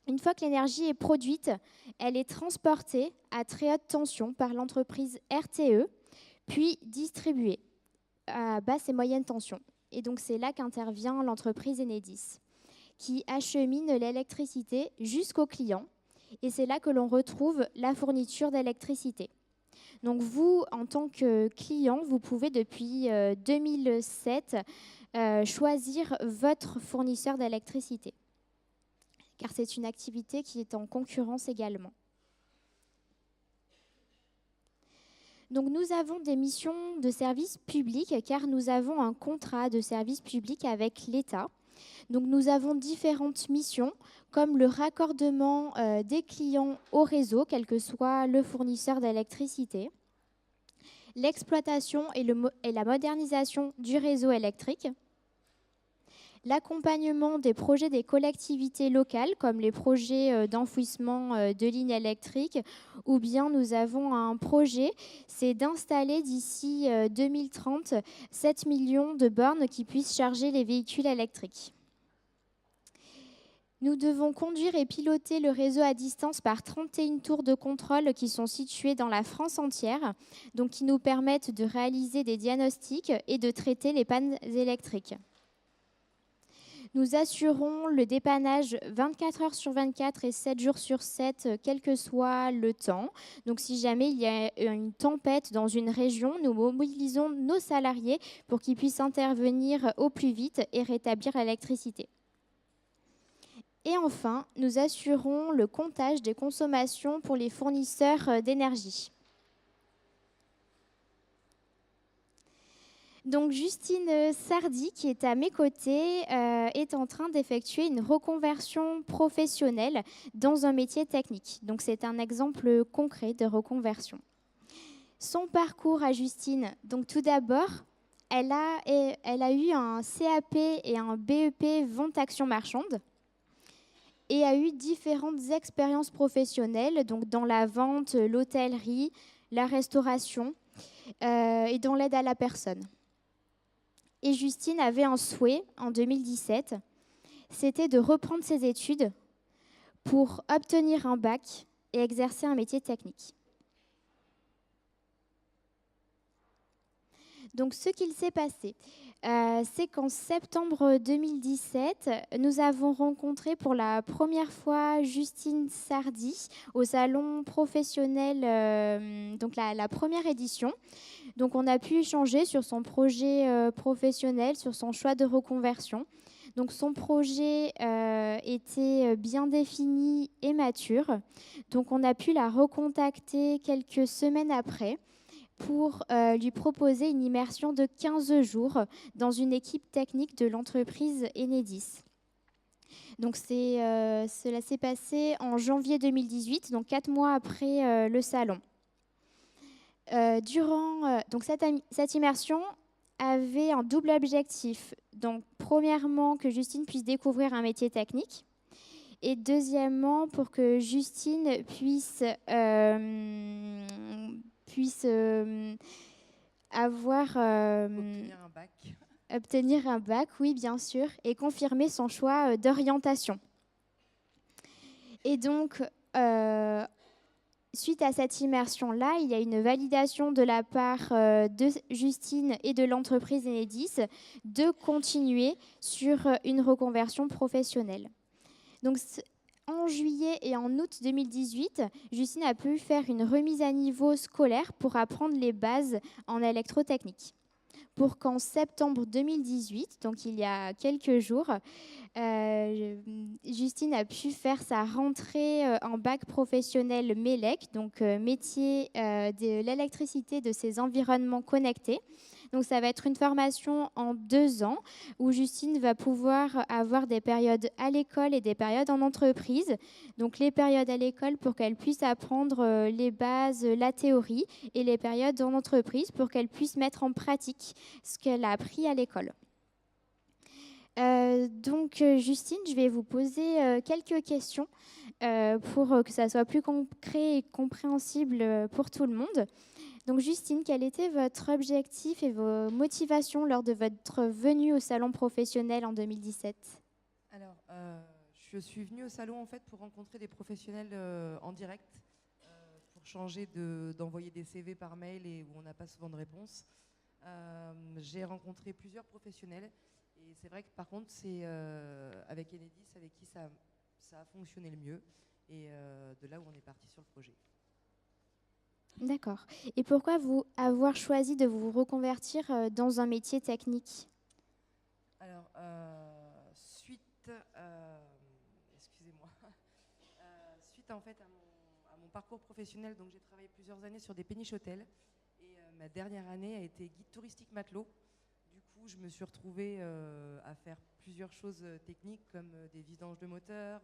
Une fois que l'énergie est produite, elle est transportée à très haute tension par l'entreprise RTE, puis distribuée à basse et moyenne tension. Et donc c'est là qu'intervient l'entreprise Enedis, qui achemine l'électricité jusqu'au client. Et c'est là que l'on retrouve la fourniture d'électricité. Donc vous, en tant que client, vous pouvez depuis 2007 choisir votre fournisseur d'électricité, car c'est une activité qui est en concurrence également. Donc nous avons des missions de service public, car nous avons un contrat de service public avec l'État. Donc nous avons différentes missions, comme le raccordement des clients au réseau, quel que soit le fournisseur d'électricité, l'exploitation et la modernisation du réseau électrique, l'accompagnement des projets des collectivités locales, comme les projets d'enfouissement de lignes électriques, ou bien nous avons un projet, c'est d'installer d'ici 2030 7 millions de bornes qui puissent charger les véhicules électriques. Nous devons conduire et piloter le réseau à distance par 31 tours de contrôle qui sont situées dans la France entière, donc qui nous permettent de réaliser des diagnostics et de traiter les pannes électriques. Nous assurons le dépannage 24 heures sur 24 et 7 jours sur 7, quel que soit le temps. Donc si jamais il y a une tempête dans une région, nous mobilisons nos salariés pour qu'ils puissent intervenir au plus vite et rétablir l'électricité. Et enfin, nous assurons le comptage des consommations pour les fournisseurs d'énergie. Donc Justine Sardy, qui est à mes côtés, est en train d'effectuer une reconversion professionnelle dans un métier technique. Donc c'est un exemple concret de reconversion. Son parcours à Justine, donc tout d'abord, elle a eu un CAP et un BEP vente action marchande, et a eu différentes expériences professionnelles, donc dans la vente, l'hôtellerie, la restauration et dans l'aide à la personne. Et Justine avait un souhait en 2017, c'était de reprendre ses études pour obtenir un bac et exercer un métier technique. Donc ce qu'il s'est passé, c'est qu'en septembre 2017, nous avons rencontré pour la première fois Justine Sardy au salon professionnel, donc la première édition. Donc on a pu échanger sur son projet professionnel, sur son choix de reconversion. Donc son projet était bien défini et mature. Donc on a pu la recontacter quelques semaines après pour lui proposer une immersion de 15 jours dans une équipe technique de l'entreprise Enedis. Donc cela s'est passé en janvier 2018, donc 4 mois après le salon. Donc cette immersion avait un double objectif. Donc premièrement, que Justine puisse découvrir un métier technique, et deuxièmement, pour que Justine puisse obtenir un bac, oui, bien sûr, et confirmer son choix d'orientation. Et donc, suite à cette immersion-là, il y a une validation de la part de Justine et de l'entreprise Enedis de continuer sur une reconversion professionnelle. Donc, en juillet et en août 2018, Justine a pu faire une remise à niveau scolaire pour apprendre les bases en électrotechnique, pour qu'en septembre 2018, donc il y a quelques jours, Justine a pu faire sa rentrée en bac professionnel MELEC, donc métier de l'électricité de ces environnements connectés. Donc ça va être une formation en 2 ans où Justine va pouvoir avoir des périodes à l'école et des périodes en entreprise. Donc les périodes à l'école pour qu'elle puisse apprendre les bases, la théorie, et les périodes en entreprise pour qu'elle puisse mettre en pratique ce qu'elle a appris à l'école. Justine, je vais vous poser quelques questions pour que ça soit plus concret et compréhensible pour tout le monde. Donc Justine, quel était votre objectif et vos motivations lors de votre venue au salon professionnel en 2017 ? Alors, je suis venue au salon en fait pour rencontrer des professionnels en direct, pour changer d'envoyer des CV par mail et où on n'a pas souvent de réponse. J'ai rencontré plusieurs professionnels et c'est vrai que par contre c'est avec Enedis avec qui ça a fonctionné le mieux et de là où on est parti sur le projet. D'accord. Et pourquoi avoir choisi de vous reconvertir dans un métier technique ? Alors, excusez-moi, suite en fait à mon parcours professionnel, donc j'ai travaillé plusieurs années sur des péniches hôtels et ma dernière année a été guide touristique matelot. Du coup, je me suis retrouvée à faire plusieurs choses techniques comme des vidanges de moteurs,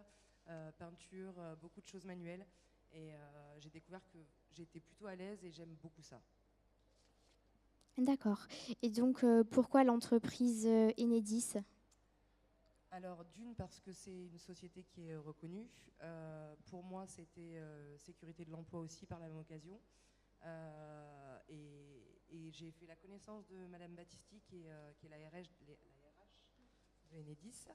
peinture, beaucoup de choses manuelles. Et j'ai découvert que j'étais plutôt à l'aise et j'aime beaucoup ça. D'accord. Et donc, pourquoi l'entreprise Enedis ? Alors, d'une, parce que c'est une société qui est reconnue. Pour moi, c'était sécurité de l'emploi aussi par la même occasion. Et j'ai fait la connaissance de Madame Battisti, qui est la RH de Enedis,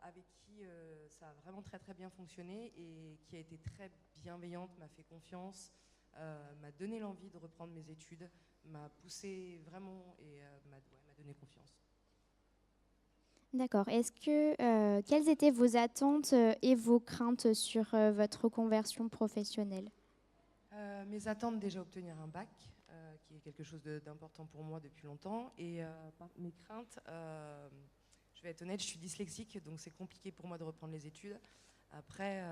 avec qui ça a vraiment très très bien fonctionné et qui a été très bienveillante, m'a fait confiance, m'a donné l'envie de reprendre mes études, m'a poussé vraiment et m'a donné confiance. D'accord. Quelles étaient vos attentes et vos craintes sur votre reconversion professionnelle ? Mes attentes, déjà obtenir un bac, qui est quelque chose d'important pour moi depuis longtemps. Et mes craintes, je vais être honnête, je suis dyslexique, donc c'est compliqué pour moi de reprendre les études. Après,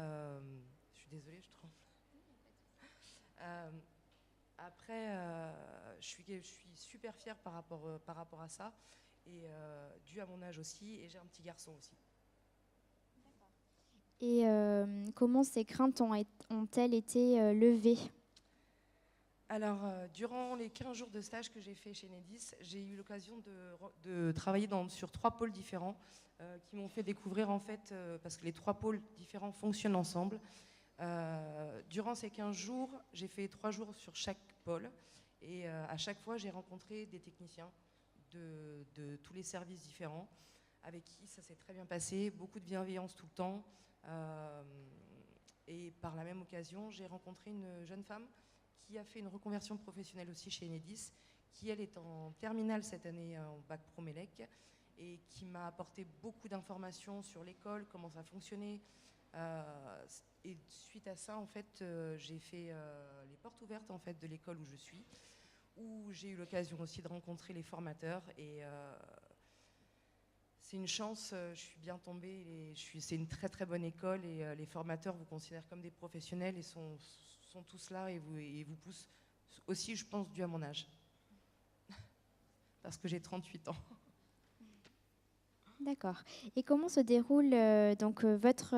je suis désolée, je tremble. Après, je suis super fière par rapport à ça, et dû à mon âge aussi, et j'ai un petit garçon aussi. Et comment ces craintes ont-elles été levées ? Alors, durant les 15 jours de stage que j'ai fait chez Enedis, j'ai eu l'occasion de travailler sur 3 pôles différents qui m'ont fait découvrir, en fait, parce que les 3 pôles différents fonctionnent ensemble. Durant ces 15 jours, j'ai fait 3 jours sur chaque pôle et à chaque fois, j'ai rencontré des techniciens de tous les services différents avec qui ça s'est très bien passé, beaucoup de bienveillance tout le temps. Et par la même occasion, j'ai rencontré une jeune femme qui a fait une reconversion professionnelle aussi chez Enedis, qui elle est en terminale cette année en bac pro MELEC et qui m'a apporté beaucoup d'informations sur l'école, comment ça fonctionnait. Et suite à ça, en fait, j'ai fait les portes ouvertes en fait de l'école où je suis, où j'ai eu l'occasion aussi de rencontrer les formateurs et c'est une chance, je suis bien tombée. C'est une très très bonne école et les formateurs vous considèrent comme des professionnels et sont tous là et vous poussent aussi, je pense, dû à mon âge. Parce que j'ai 38 ans. D'accord. Et comment s'est déroulée votre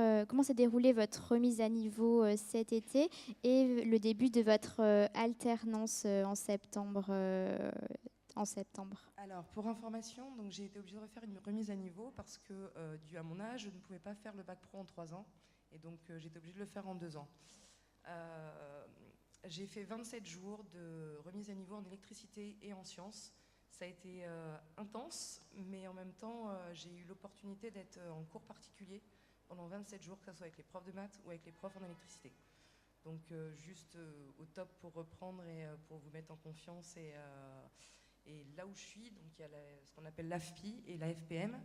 remise à niveau cet été et le début de votre alternance en septembre Alors, pour information, donc, j'ai été obligée de refaire une remise à niveau parce que, dû à mon âge, je ne pouvais pas faire le bac pro en 3 ans. Et donc, j'ai été obligée de le faire en 2 ans. J'ai fait 27 jours de remise à niveau en électricité et en sciences. Ça a été intense, mais en même temps, j'ai eu l'opportunité d'être en cours particulier pendant 27 jours, que ce soit avec les profs de maths ou avec les profs en électricité. Donc, juste au top pour reprendre et pour vous mettre en confiance. Et là où je suis, donc il y a ce qu'on appelle l'AFPI et la FPM.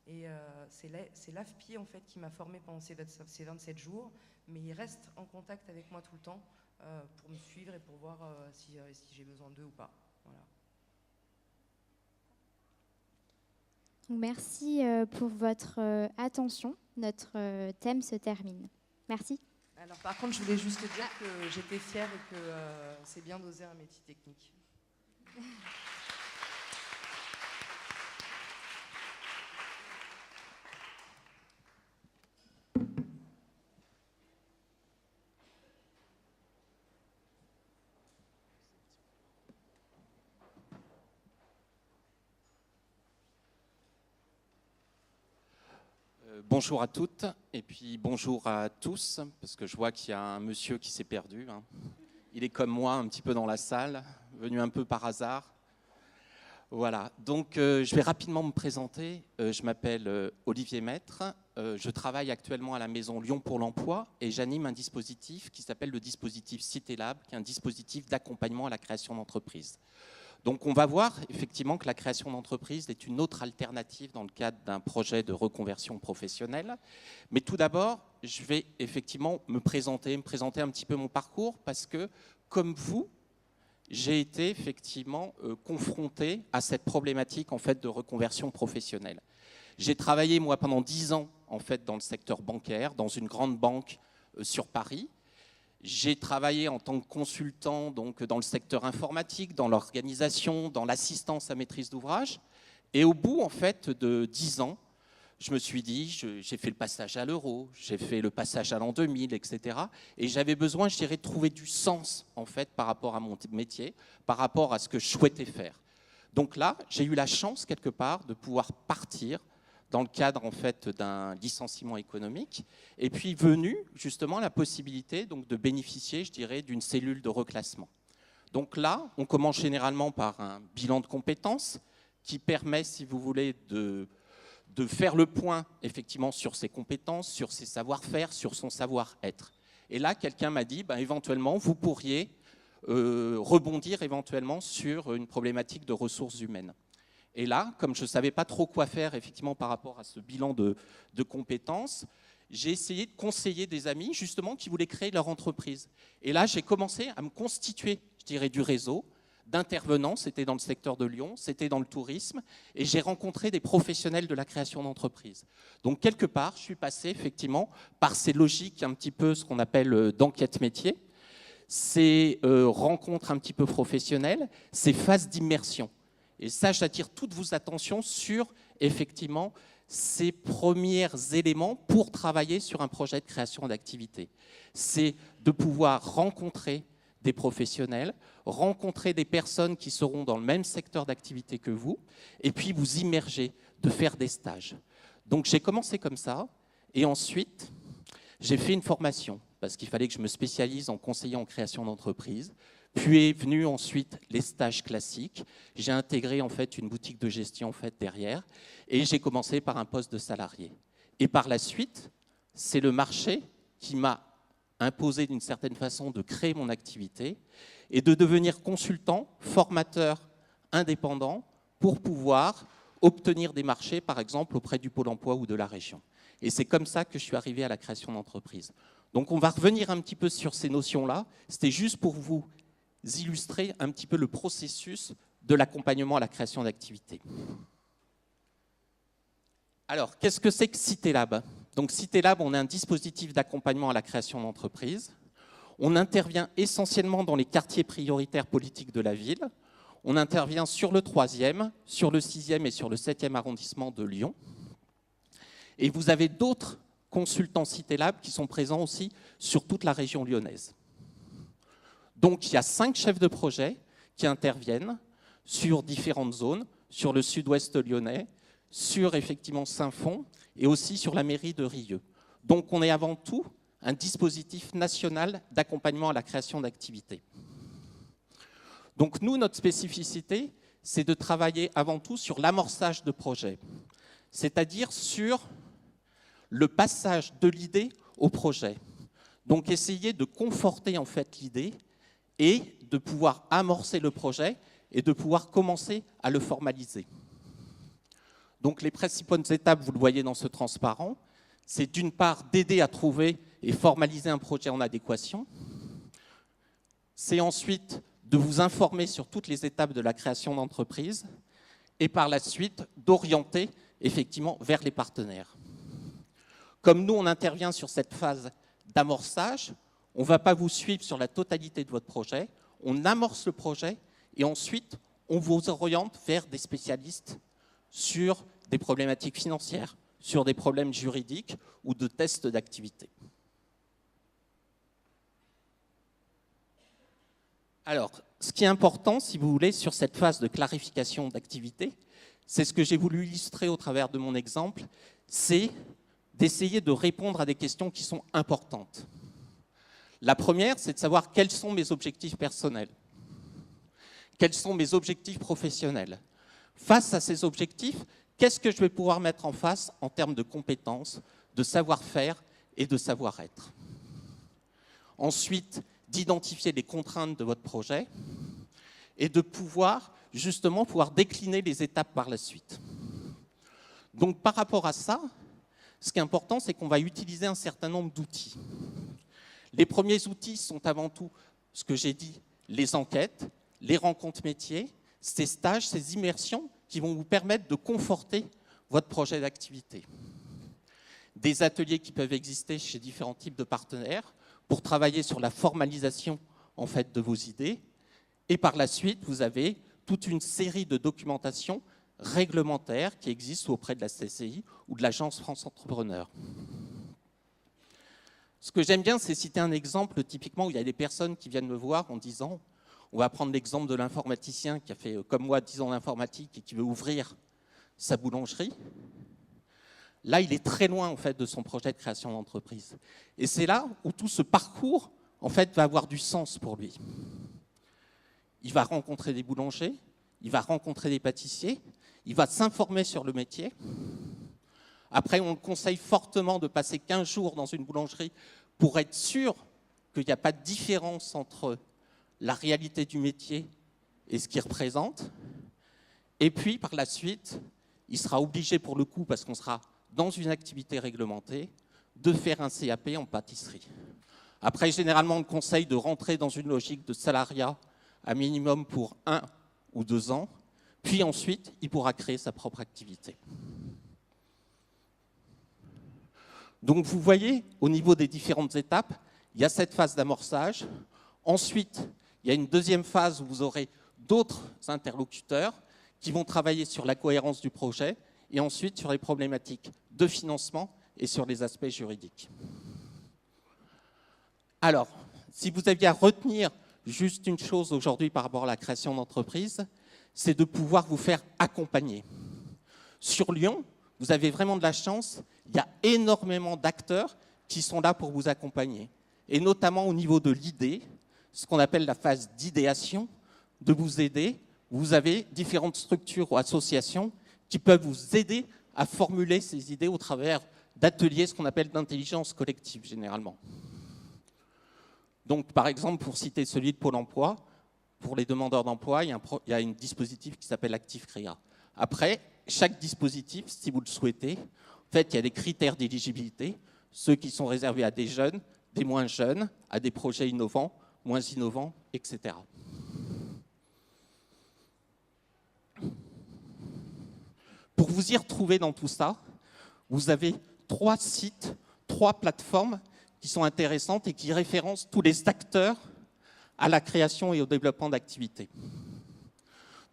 Et c'est l'AFPI en fait qui m'a formée pendant ces 27 jours, mais il reste en contact avec moi tout le temps pour me suivre et pour voir si j'ai besoin d'eux ou pas. Voilà. Merci pour votre attention. Notre thème se termine. Merci. Alors par contre, je voulais juste dire que j'étais fière et que c'est bien d'oser un métier technique. Bonjour à toutes et puis bonjour à tous, parce que je vois qu'il y a un monsieur qui s'est perdu. Il est comme moi, un petit peu dans la salle, venu un peu par hasard. Voilà, donc je vais rapidement me présenter. Je m'appelle Olivier Maître, je travaille actuellement à la Maison Lyon pour l'Emploi et j'anime un dispositif qui s'appelle le dispositif CitéLab, qui est un dispositif d'accompagnement à la création d'entreprises. Donc on va voir effectivement que la création d'entreprise est une autre alternative dans le cadre d'un projet de reconversion professionnelle. Mais tout d'abord, je vais effectivement me présenter un petit peu mon parcours parce que, comme vous, j'ai été effectivement confronté à cette problématique en fait, de reconversion professionnelle. J'ai travaillé moi pendant 10 ans en fait, dans le secteur bancaire, dans une grande banque sur Paris. J'ai travaillé en tant que consultant donc, dans le secteur informatique, dans l'organisation, dans l'assistance à maîtrise d'ouvrage. Et au bout en fait, de 10 ans, je me suis dit, j'ai fait le passage à l'euro, j'ai fait le passage à l'an 2000, etc. Et j'avais besoin, je dirais, de trouver du sens en fait, par rapport à mon métier, par rapport à ce que je souhaitais faire. Donc là, j'ai eu la chance quelque part de pouvoir partir dans le cadre en fait, d'un licenciement économique, et puis venue justement la possibilité donc, de bénéficier, je dirais, d'une cellule de reclassement. Donc là, on commence généralement par un bilan de compétences qui permet, si vous voulez, de faire le point effectivement sur ses compétences, sur ses savoir-faire, sur son savoir-être. Et là, quelqu'un m'a dit, éventuellement, vous pourriez rebondir éventuellement sur une problématique de ressources humaines. Et là, comme je ne savais pas trop quoi faire effectivement par rapport à ce bilan de compétences, j'ai essayé de conseiller des amis justement qui voulaient créer leur entreprise. Et là, j'ai commencé à me constituer, je dirais, du réseau d'intervenants. C'était dans le secteur de Lyon, c'était dans le tourisme, et j'ai rencontré des professionnels de la création d'entreprise. Donc quelque part, je suis passé effectivement par ces logiques un petit peu ce qu'on appelle d'enquête métier, ces rencontres un petit peu professionnelles, ces phases d'immersion. Et ça, j'attire toute vos attentions sur, effectivement, ces premiers éléments pour travailler sur un projet de création d'activité. C'est de pouvoir rencontrer des professionnels, rencontrer des personnes qui seront dans le même secteur d'activité que vous, et puis vous immerger, de faire des stages. Donc j'ai commencé comme ça, et ensuite, j'ai fait une formation, parce qu'il fallait que je me spécialise en conseiller en création d'entreprise. Puis est venu ensuite les stages classiques. J'ai intégré en fait une boutique de gestion en fait, derrière et j'ai commencé par un poste de salarié. Et par la suite, c'est le marché qui m'a imposé d'une certaine façon de créer mon activité et de devenir consultant, formateur indépendant pour pouvoir obtenir des marchés, par exemple, auprès du Pôle emploi ou de la région. Et c'est comme ça que je suis arrivé à la création d'entreprise. Donc on va revenir un petit peu sur ces notions-là. C'était juste pour vous illustrer un petit peu le processus de l'accompagnement à la création d'activités. Alors, qu'est-ce que c'est que CitéLab ? Donc, CitéLab, on est un dispositif d'accompagnement à la création d'entreprises. On intervient essentiellement dans les quartiers prioritaires politiques de la ville. On intervient sur le 3e, sur le 6e et sur le 7e arrondissement de Lyon. Et vous avez d'autres consultants CitéLab qui sont présents aussi sur toute la région lyonnaise. Donc, il y a 5 chefs de projet qui interviennent sur différentes zones, sur le sud-ouest lyonnais, sur effectivement Saint-Fond et aussi sur la mairie de Rieux. Donc, on est avant tout un dispositif national d'accompagnement à la création d'activités. Donc, nous, notre spécificité, c'est de travailler avant tout sur l'amorçage de projets, c'est-à-dire sur le passage de l'idée au projet. Donc, essayer de conforter en fait l'idée et de pouvoir amorcer le projet et de pouvoir commencer à le formaliser. Donc les principales étapes, vous le voyez dans ce transparent, c'est d'une part d'aider à trouver et formaliser un projet en adéquation. C'est ensuite de vous informer sur toutes les étapes de la création d'entreprise et par la suite d'orienter effectivement vers les partenaires. Comme nous, on intervient sur cette phase d'amorçage, on ne va pas vous suivre sur la totalité de votre projet, on amorce le projet et ensuite on vous oriente vers des spécialistes sur des problématiques financières, sur des problèmes juridiques ou de tests d'activité. Alors, ce qui est important, si vous voulez, sur cette phase de clarification d'activité, c'est ce que j'ai voulu illustrer au travers de mon exemple, c'est d'essayer de répondre à des questions qui sont importantes. La première, c'est de savoir quels sont mes objectifs personnels, quels sont mes objectifs professionnels. Face à ces objectifs, qu'est-ce que je vais pouvoir mettre en face en termes de compétences, de savoir-faire et de savoir-être. Ensuite, d'identifier les contraintes de votre projet et de pouvoir justement décliner les étapes par la suite. Donc par rapport à ça, ce qui est important, c'est qu'on va utiliser un certain nombre d'outils. Les premiers outils sont avant tout, ce que j'ai dit, les enquêtes, les rencontres métiers, ces stages, ces immersions qui vont vous permettre de conforter votre projet d'activité. Des ateliers qui peuvent exister chez différents types de partenaires pour travailler sur la formalisation en fait, de vos idées. Et par la suite, vous avez toute une série de documentations réglementaires qui existent auprès de la CCI ou de l'Agence France Entrepreneur. Ce que j'aime bien, c'est citer un exemple typiquement où il y a des personnes qui viennent me voir en disant, on va prendre l'exemple de l'informaticien qui a fait comme moi 10 ans d'informatique et qui veut ouvrir sa boulangerie. Là, il est très loin en fait, de son projet de création d'entreprise. Et c'est là où tout ce parcours en fait, va avoir du sens pour lui. Il va rencontrer des boulangers, il va rencontrer des pâtissiers, il va s'informer sur le métier. Après, on le conseille fortement de passer 15 jours dans une boulangerie pour être sûr qu'il n'y a pas de différence entre la réalité du métier et ce qu'il représente. Et puis, par la suite, il sera obligé pour le coup, parce qu'on sera dans une activité réglementée, de faire un CAP en pâtisserie. Après, généralement, on le conseille de rentrer dans une logique de salariat à minimum pour 1 ou 2 ans, puis ensuite, il pourra créer sa propre activité. Donc, vous voyez, au niveau des différentes étapes, il y a cette phase d'amorçage. Ensuite, il y a une deuxième phase où vous aurez d'autres interlocuteurs qui vont travailler sur la cohérence du projet et ensuite sur les problématiques de financement et sur les aspects juridiques. Alors, si vous aviez à retenir juste une chose aujourd'hui par rapport à la création d'entreprise, c'est de pouvoir vous faire accompagner. Sur Lyon, vous avez vraiment de la chance, il y a énormément d'acteurs qui sont là pour vous accompagner. Et notamment au niveau de l'idée, ce qu'on appelle la phase d'idéation, de vous aider. Vous avez différentes structures ou associations qui peuvent vous aider à formuler ces idées au travers d'ateliers, ce qu'on appelle d'intelligence collective généralement. Donc, par exemple, pour citer celui de Pôle emploi, pour les demandeurs d'emploi, il y a un dispositif qui s'appelle Active Créa. Après, chaque dispositif, si vous le souhaitez, en fait, il y a des critères d'éligibilité, ceux qui sont réservés à des jeunes, des moins jeunes, à des projets innovants, moins innovants, etc. Pour vous y retrouver dans tout ça, vous avez 3 sites, 3 plateformes qui sont intéressantes et qui référencent tous les acteurs à la création et au développement d'activités.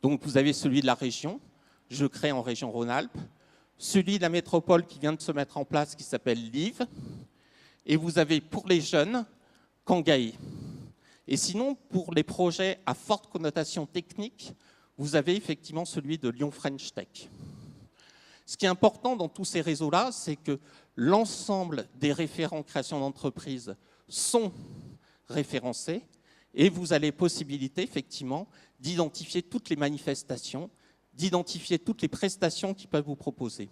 Donc vous avez celui de la région, Je crée en région Rhône-Alpes, celui de la métropole qui vient de se mettre en place qui s'appelle LIVE, et vous avez pour les jeunes Kangae. Et sinon, pour les projets à forte connotation technique, vous avez effectivement celui de Lyon French Tech. Ce qui est important dans tous ces réseaux-là, c'est que l'ensemble des référents création d'entreprise sont référencés et vous avez possibilité, effectivement, d'identifier toutes les manifestations, d'identifier toutes les prestations qu'ils peuvent vous proposer.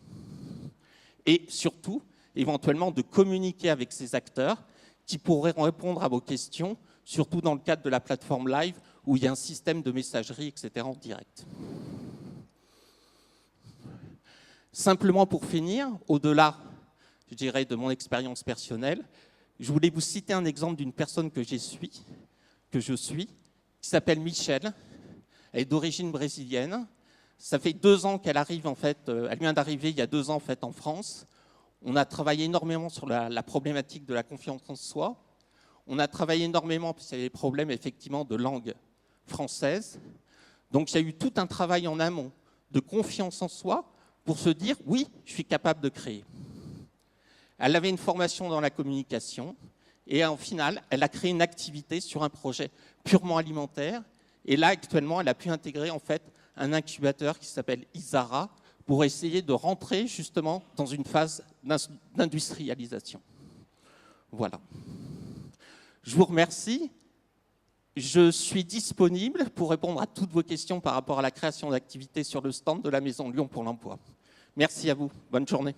Et surtout, éventuellement, de communiquer avec ces acteurs qui pourraient répondre à vos questions, surtout dans le cadre de la plateforme Live, où il y a un système de messagerie, etc., en direct. Simplement pour finir, au-delà, je dirais, de mon expérience personnelle, je voulais vous citer un exemple d'une personne que je suis, qui s'appelle Michel. Elle est d'origine brésilienne. Ça fait 2 ans qu'elle arrive, en fait, elle vient d'arriver il y a 2 ans en, fait, en France. On a travaillé énormément sur la problématique de la confiance en soi. On a travaillé énormément parce qu'il y avait des problèmes effectivement de langue française. Donc il y a eu tout un travail en amont de confiance en soi pour se dire « oui, je suis capable de créer ». Elle avait une formation dans la communication et en final, elle a créé une activité sur un projet purement alimentaire. Et là, actuellement, elle a pu intégrer en fait un incubateur qui s'appelle Isara pour essayer de rentrer justement dans une phase d'industrialisation. Voilà. Je vous remercie. Je suis disponible pour répondre à toutes vos questions par rapport à la création d'activités sur le stand de la Maison Lyon pour l'Emploi. Merci à vous. Bonne journée.